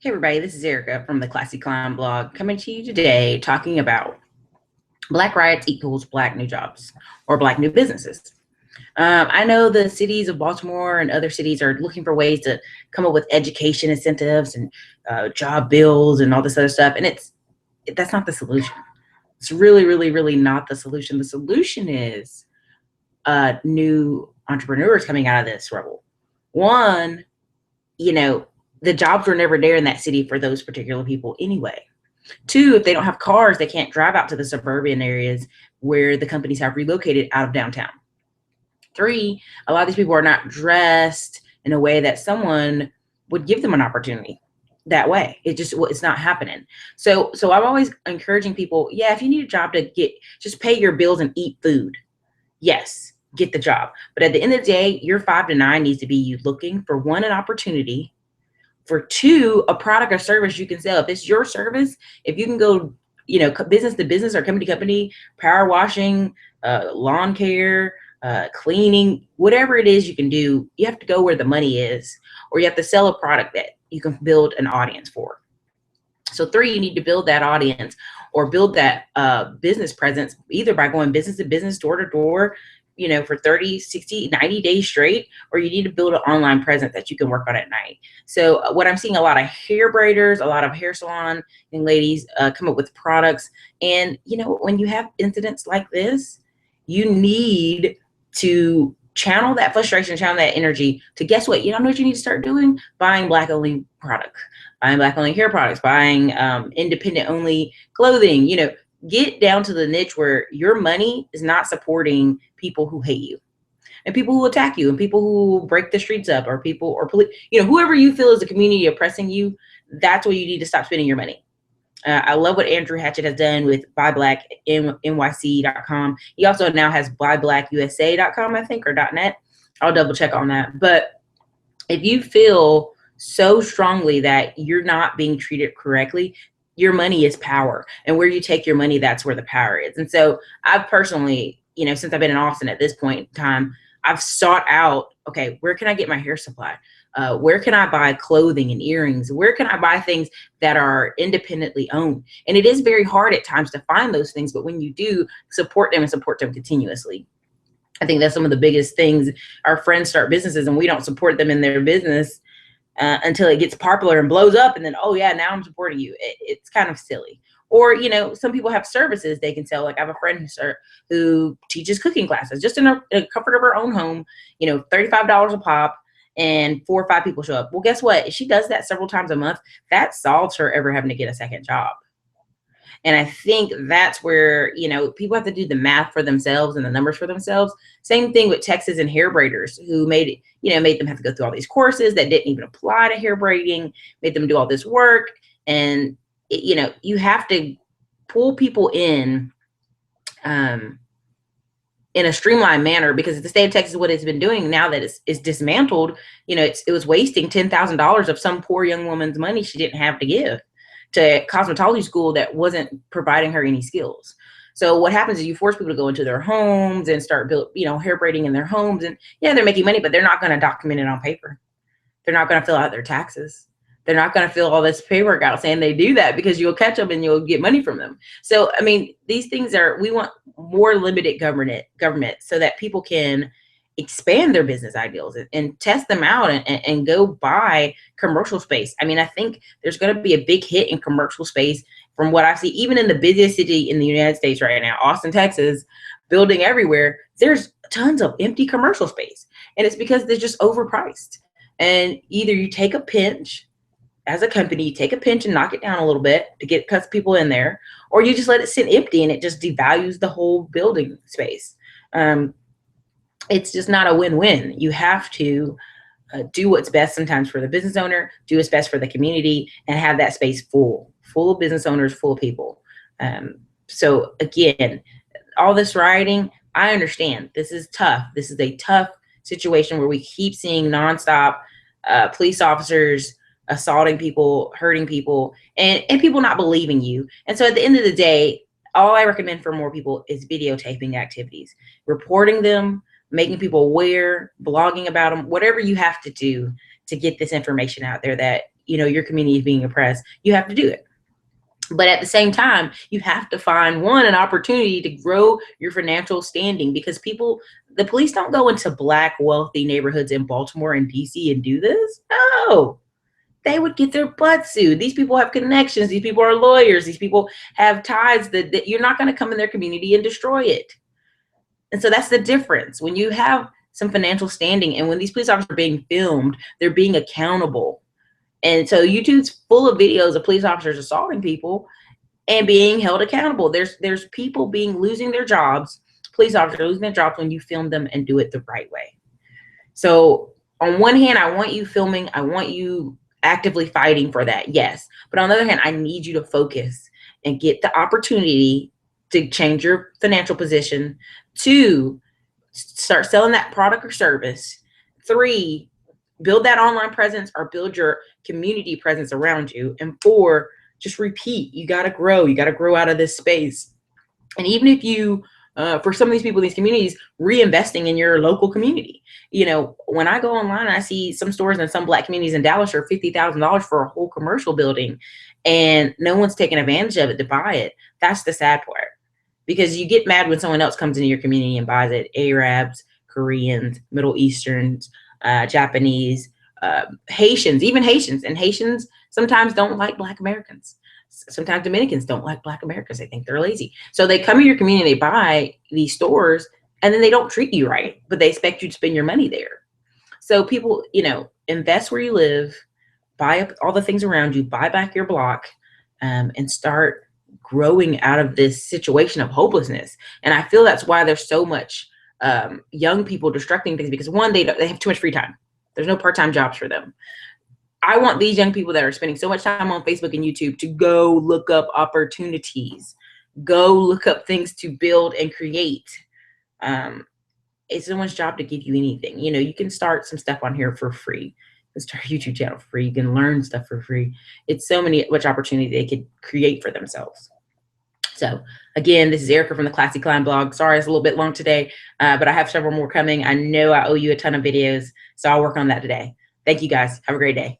Hey everybody, this is Erica from the Classy Clown blog coming to you today talking about Black riots equals Black new jobs or Black new businesses. I know the cities of Baltimore and other cities are looking for ways to come up with education incentives and job bills and all this other stuff, and that's not the solution. It's really not the solution. The solution is new entrepreneurs coming out of this rubble. One, the jobs were never there in that city for those particular people anyway. Two, if they don't have cars, they can't drive out to the suburban areas where the companies have relocated out of downtown. Three, a lot of these people are not dressed in a way that someone would give them an opportunity that way. It's not happening. So I'm always encouraging people, yeah, if you need a job to just pay your bills and eat food. Yes, get the job. But at the end of the day, your 5 to 9 needs to be you looking for one, an opportunity, for two, a product or service you can sell. If it's your service, if you can go, business to business or company to company, power washing, lawn care, cleaning, whatever it is you can do, you have to go where the money is, or you have to sell a product that you can build an audience for. So three, you need to build that audience or build that business presence, either by going business to business, door to door, for 30, 60, 90 days straight, or you need to build an online presence that you can work on at night. So what I'm seeing a lot of hair braiders, a lot of hair salon young ladies come up with products. And, when you have incidents like this, you need to channel that frustration, channel that energy to, guess what? You know what you need to start doing? Buying Black only product, buying Black only hair products, buying independent only clothing, get down to the niche where your money is not supporting people who hate you and people who attack you and people who break the streets up, or people or police, whoever you feel is the community oppressing you. That's where you need to stop spending your money. I love what Andrew Hatchett has done with buyblacknyc.com. He also now has buybblackusa.com, I think, or .net. I'll double check on that. But if you feel so strongly that you're not being treated correctly, your money is power, and where you take your money, that's where the power is. And so I've personally, since I've been in Austin at this point in time, I've sought out, okay, where can I get my hair supply? Where can I buy clothing and earrings? Where can I buy things that are independently owned? And it is very hard at times to find those things, but when you do, support them and support them continuously. I think that's some of the biggest things. Our friends start businesses and we don't support them in their business until it gets popular and blows up, and then, oh yeah, now I'm supporting you. It's kind of silly. Or, some people have services they can sell. Like I have a friend who teaches cooking classes just in the comfort of her own home, $35 a pop, and 4 or 5 people show up. Well, guess what? If she does that several times a month, that solves her ever having to get a second job. And I think that's where, people have to do the math for themselves and the numbers for themselves. Same thing with Texas and hair braiders who made them have to go through all these courses that didn't even apply to hair braiding, made them do all this work. And, you have to pull people in a streamlined manner, because the state of Texas, what it's been doing now that it's dismantled, it was wasting $10,000 of some poor young woman's money she didn't have to give to cosmetology school that wasn't providing her any skills. So what happens is you force people to go into their homes and start hair braiding in their homes. And yeah, they're making money, but they're not going to document it on paper. They're not going to fill out their taxes. They're not going to fill all this paperwork out saying they do that, because you'll catch them and you'll get money from them. So, these things we want more limited government so that people can expand their business ideals and test them out and go buy commercial space. I think there's going to be a big hit in commercial space from what I see, even in the busiest city in the United States right now, Austin, Texas, building everywhere. There's tons of empty commercial space, and it's because they're just overpriced. And either you take a pinch as a company, you take a pinch and knock it down a little bit to get people in there, or you just let it sit empty and it just devalues the whole building space. It's just not a win-win. You have to do what's best sometimes for the business owner, do what's best for the community, and have that space full of business owners, full of people. So again, all this rioting, I understand this is tough. This is a tough situation where we keep seeing nonstop police officers assaulting people, hurting people, and people not believing you. And so at the end of the day, all I recommend for more people is videotaping activities, reporting them, making people aware, blogging about them, whatever you have to do to get this information out there that you know, your community is being oppressed, you have to do it. But at the same time, you have to find an opportunity to grow your financial standing, because the police don't go into Black wealthy neighborhoods in Baltimore and DC and do this. No, they would get their butt sued. These people have connections. These people are lawyers. These people have ties that you're not going to come in their community and destroy it. And so that's the difference. When you have some financial standing, and when these police officers are being filmed, they're being accountable. And so YouTube's full of videos of police officers assaulting people and being held accountable. There's people losing their jobs, police officers losing their jobs, when you film them and do it the right way. So on one hand, I want you filming, I want you actively fighting for that, yes. But on the other hand, I need you to focus and get the opportunity to change your financial position, 2, start selling that product or service, 3, build that online presence or build your community presence around you, and 4, just repeat. You got to grow. You got to grow out of this space. And even if you, for some of these people in these communities, reinvesting in your local community. You know, when I go online, I see some stores in some Black communities in Dallas are $50,000 for a whole commercial building, and no one's taking advantage of it to buy it. That's the sad part, because you get mad when someone else comes into your community and buys it. Arabs, Koreans, Middle Easterns, Japanese, Haitians, even Haitians. And Haitians sometimes don't like Black Americans. Sometimes Dominicans don't like Black Americans. They think they're lazy. So they come to your community, they buy these stores, and then they don't treat you right, but they expect you to spend your money there. So people, you know, invest where you live, buy up all the things around you, buy back your block, and start growing out of this situation of hopelessness. And I feel that's why there's so much young people destructing things, because 1, they have too much free time. There's no part-time jobs for them. I want these young people that are spending so much time on Facebook and YouTube to go look up opportunities, go look up things to build and create. It's someone's job to give you anything. You know, you can start some stuff on here for free. You can start a YouTube channel for free. You can learn stuff for free. It's so much opportunity they could create for themselves. So again, this is Erica from the Classy Climb blog. Sorry, it's a little bit long today, but I have several more coming. I know I owe you a ton of videos, so I'll work on that today. Thank you guys. Have a great day.